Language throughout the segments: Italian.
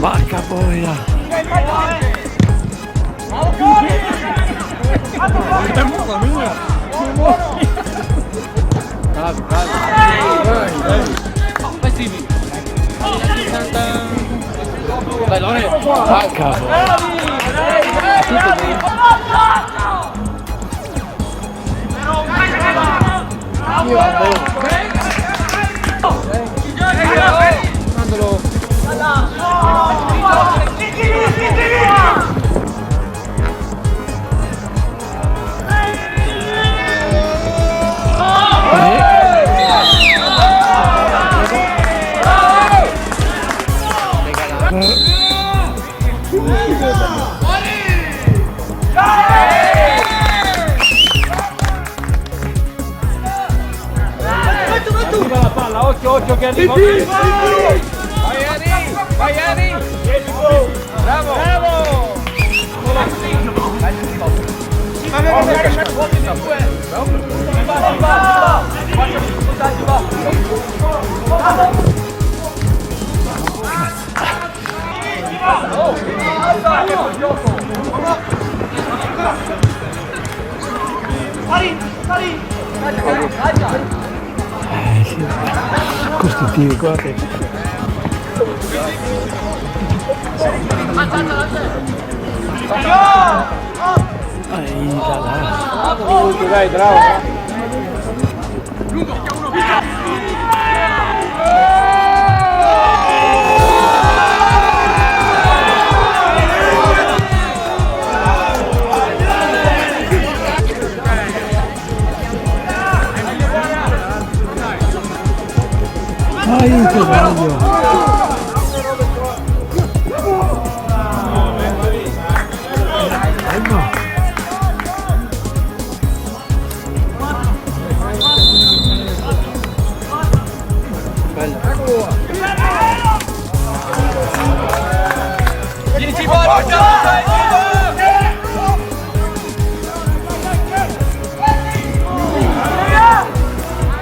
Vacca boia! Dai, Lore! Vacca boia! Occhio che arriva! Vai Eri! Bravo! Sì. Costitutivi, guardate. Dai, bravo! Vai, che sbaglio! No!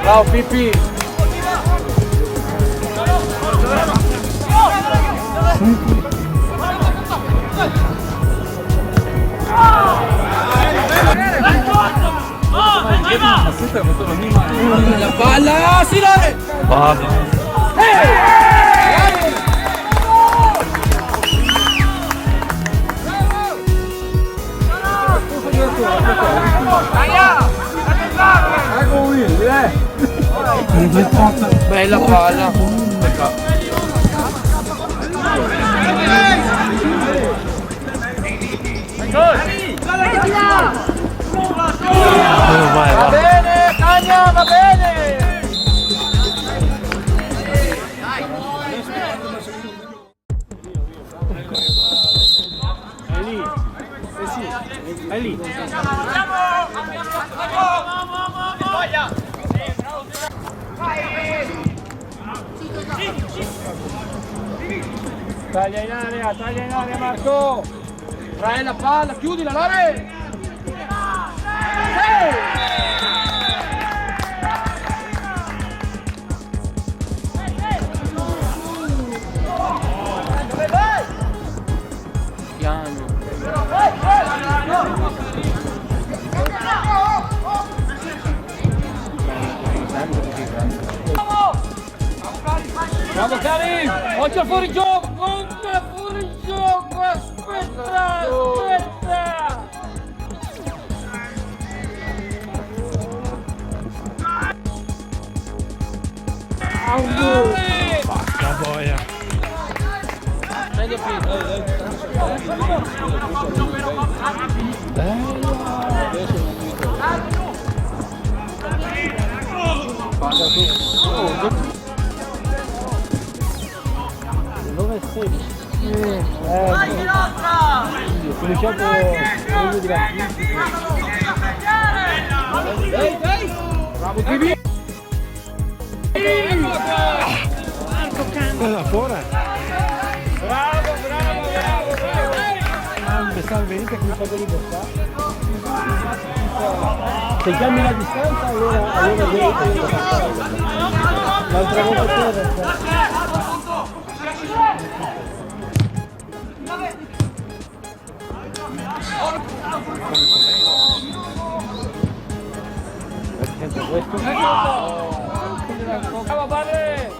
Bravo Pippi! La palla, Silone! Vado! Bella palla! Va bene, Cagna, va bene! È lì! Taglia in area Marco! Trae la palla, chiudila Lore! Piano! Bravo Karim! Occhio al fuorigioco! Occhio al fuorigioco! Aspetta! Aspetta! Vacca boia! Meglio Dove sei? Ho cominciato di Bravo Tibi! Cosa fuori? Bravo! Mi sta venite qui per libertà. Se cambi la distanza allora devi l'altra volta questo Bravo padre!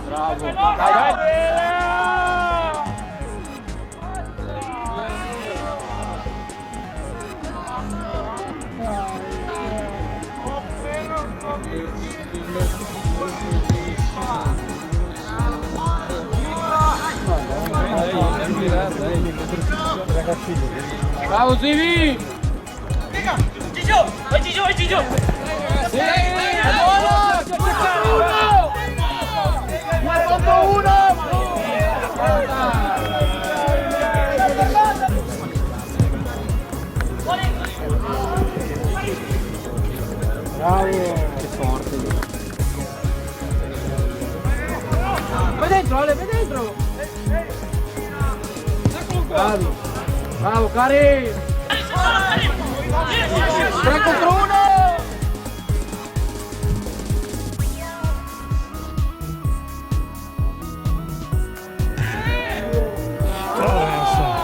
Bravo! Dai! Bravo Sivi! Gigio! Sì! Buono! C'è uno! 1 bravo, che forte. Vai dentro Ale, vai dentro! Bravo Cari! 3 contro 1!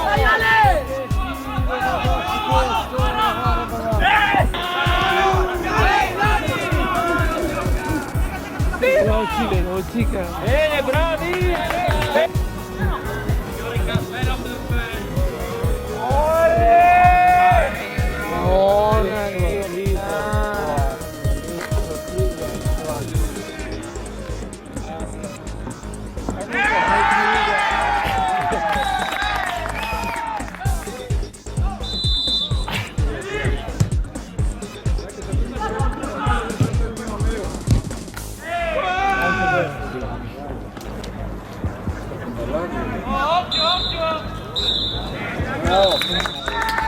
Dai Ale! Non cica. Bene, bravi! Occhio!